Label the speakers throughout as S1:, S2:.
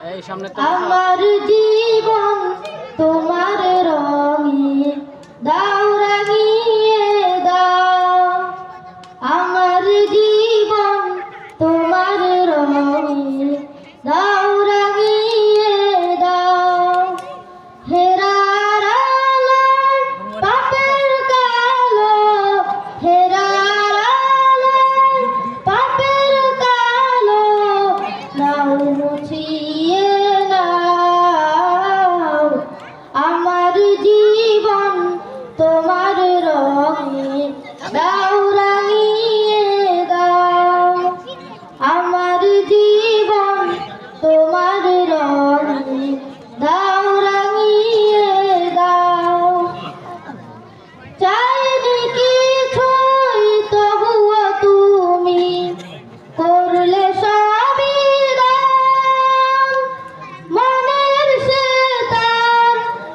S1: আমার জীবন তোমার রঙে দাও রাঙিয়ে দাও, আমার জীবন তোমার রঙে দাও রাঙিয়ে দাও। হেরার আলোয় পাপের কালো, হেরার আলোয় পাপের কালো নাও মুছিয়ে নাও। আমার জীবন তোমার রঙে দাও রাঙিয়ে দাও, আমার জীবন তোমার রঙে দাও রাঙিয়ে দাও। চাইনি কিছুই তবুও তুমি করলে সবই দান, মনের সে তার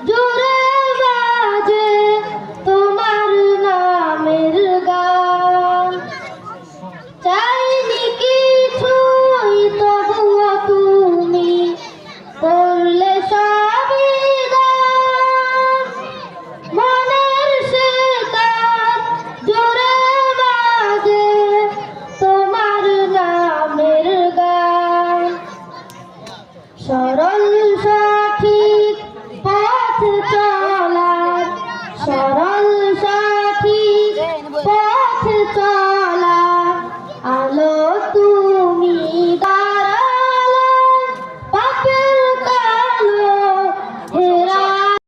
S1: জোরে বাজে তোমার নামের গান। চাইনি কিছুই তবুও তুমি করলে সবই দান, মনের সে তার জোরে বাজে তোমার নামের গান। সরল সঠিক পথ চলার, সরল সঠিক পথ চলার